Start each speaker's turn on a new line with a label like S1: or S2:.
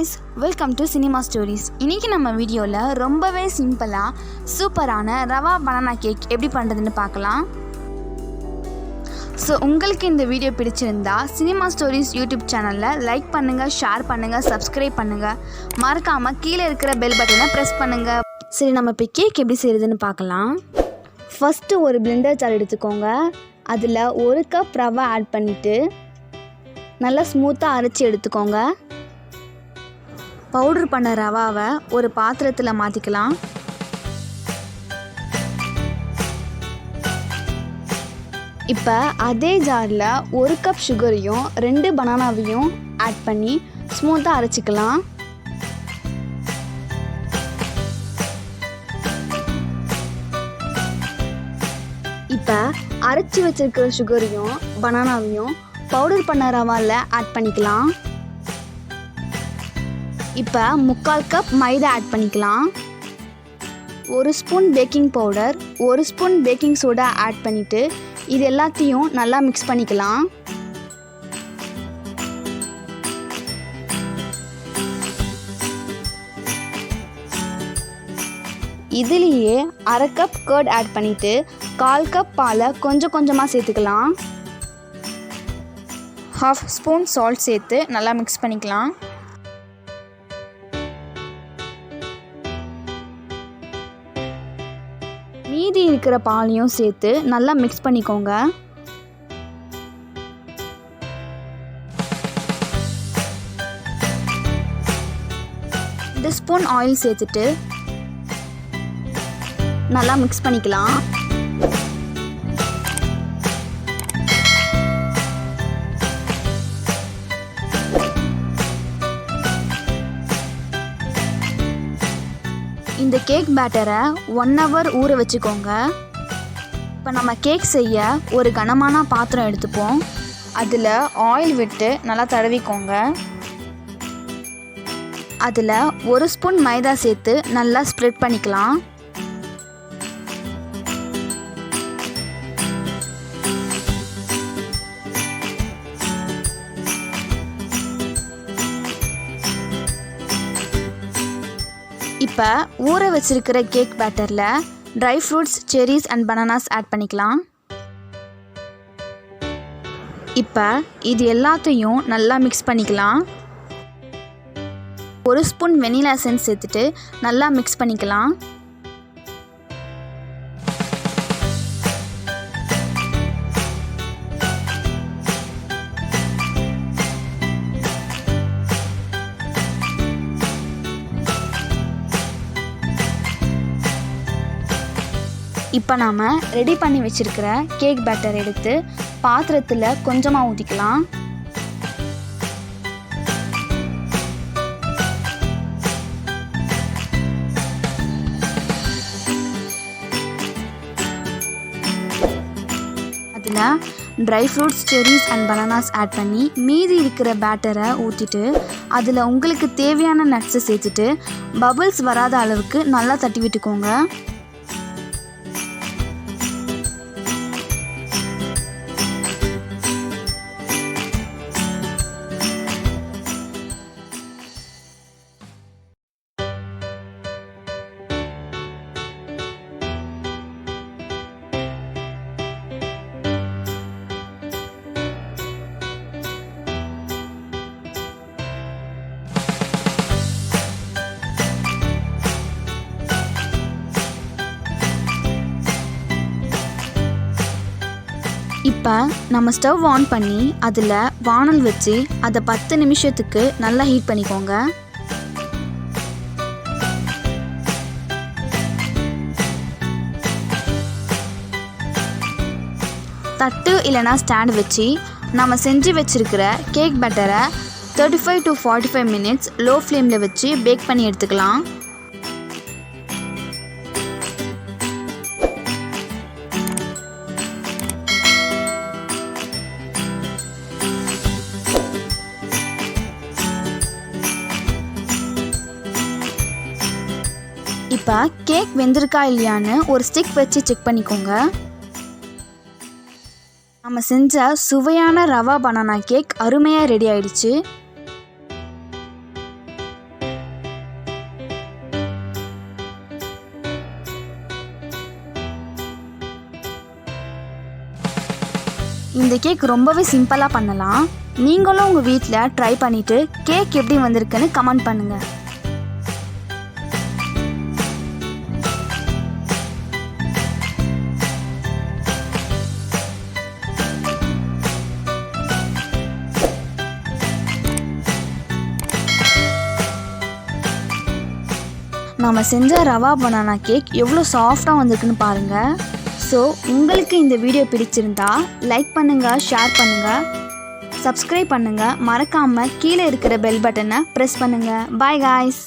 S1: guys, welcome to Cinema Stories. இன்னைக்கு நம்ம வீடியோல ரொம்பவே சிம்பிளா சூப்பரான ரவா பனானா கேக் எப்படி பண்றதுன்னு பார்க்கலாம். ஸோ உங்களுக்கு இந்த வீடியோ பிடிச்சிருந்தா சினிமா ஸ்டோரிஸ் யூடியூப் சேனலில் லைக் பண்ணுங்கள், ஷேர் பண்ணுங்கள், சப்ஸ்கிரைப் பண்ணுங்கள். மறக்காமல் கீழே இருக்கிற பெல் பட்டனை ப்ரெஸ் பண்ணுங்கள். சரி, நம்ம இப்போ கேக் எப்படி செய்கிறதுன்னு பார்க்கலாம். ஃபஸ்ட்டு ஒரு பிளெண்டர் ஜார் எடுத்துக்கோங்க. அதில் 1 கப் ரவை ஆட் பண்ணிவிட்டு நல்லா ஸ்மூத்தாக அரைச்சி எடுத்துக்கோங்க. பவுடர் பண்ண ரவாவை ஒரு பாத்திரத்தில் மாற்றிக்கலாம். இப்போ அதே ஜாரில் 1 கப் சுகரையும் 2 பனானாவையும் ஆட் பண்ணி ஸ்மூத்தாக அரைச்சிக்கலாம். இப்போ அரைச்சி வச்சிருக்கிற சுகரையும் பனானாவையும் பவுடர் பண்ண ரவாவில் ஆட் பண்ணிக்கலாம். இப்போ 3/4 கப் மைதா ஆட் பண்ணிக்கலாம். 1 spoon baking powder, 1 spoon baking soda add பண்ணிவிட்டு இது எல்லாத்தையும் நல்லா மிக்ஸ் பண்ணிக்கலாம். இதுலேயே 1/2 கப் கர்ட் ஆட் பண்ணிவிட்டு 1/4 கப் பாலை கொஞ்சம் கொஞ்சமாக சேர்த்துக்கலாம். 1/2 ஸ்பூன் சால்ட் சேர்த்து நல்லா மிக்ஸ் பண்ணிக்கலாம். மீதி இருக்கிற பாலையும் சேர்த்து நல்லா மிக்ஸ் பண்ணிக்கோங்க. 1 ஸ்பூன் ஆயில் சேர்த்துட்டு நல்லா மிக்ஸ் பண்ணிக்கலாம். இந்த கேக் பேட்டரை 1 hour ஊற வச்சுக்கோங்க. இப்போ நம்ம கேக் செய்ய ஒரு கனமான பாத்திரம் எடுத்துப்போம். அதில் ஆயில் விட்டு நல்லா தடவிக்கோங்க. அதில் 1 ஸ்பூன் மைதா சேர்த்து நல்லா ஸ்ப்ரெட் பண்ணிக்கலாம். இப்போ ஊற வச்சிருக்கிற கேக் பேட்டரில் dry fruits, cherries and bananas add பண்ணிக்கலாம். இப்போ இது எல்லாத்தையும் நல்லா மிக்ஸ் பண்ணிக்கலாம். 1 ஸ்பூன் வெனிலா எசன்ஸ் சேர்த்துட்டு நல்லா மிக்ஸ் பண்ணிக்கலாம். இப்போ நாம் ரெடி பண்ணி வச்சுருக்கிற கேக் பேட்டர் எடுத்து பாத்திரத்தில் கொஞ்சமாக ஊற்றிக்கலாம். அதில் dry fruits, cherries and bananas add பண்ணி மீதி இருக்கிற பேட்டரை ஊற்றிட்டு அதில் உங்களுக்கு தேவையான நட்ஸை சேர்த்துட்டு பபிள்ஸ் வராத அளவுக்கு நல்லா தட்டி விட்டுக்கோங்க. இப்போ நம்ம ஸ்டவ் ஆன் பண்ணி அதில் வானல் வச்சு அதை 10 நிமிஷத்துக்கு நல்லா ஹீட் பண்ணிக்கோங்க. தட்டு இல்லைனா ஸ்டாண்ட் வச்சு நம்ம செஞ்சு வச்சுருக்கிற கேக் பேட்டரை 35 to 45 minutes லோ ஃப்ளேமில் வச்சு பேக் பண்ணி எடுத்துக்கலாம். இப்போ கேக் வெந்திருக்கா இல்லையான்னு ஒரு ஸ்டிக் வச்சு செக் பண்ணிக்கோங்க. நம்ம செஞ்ச சுவையான ரவா பனானா கேக் அருமையாக ரெடி ஆயிடுச்சு. இந்த கேக் ரொம்பவே சிம்பிளாக பண்ணலாம். நீங்களும் உங்கள் வீட்டில் ட்ரை பண்ணிவிட்டு கேக் எப்படி வந்திருக்குன்னு கமெண்ட் பண்ணுங்கள். நம்ம செஞ்ச ரவா பனானா கேக் எவ்வளோ சாஃப்டாக வந்திருக்குன்னு பாருங்கள். ஸோ உங்களுக்கு இந்த வீடியோ பிடிச்சிருந்தா லைக் பண்ணுங்கள், ஷேர் பண்ணுங்கள், சப்ஸ்கிரைப் பண்ணுங்கள். மறக்காமல் கீழே இருக்கிற பெல் பட்டனை ப்ரெஸ் பண்ணுங்கள். Bye guys.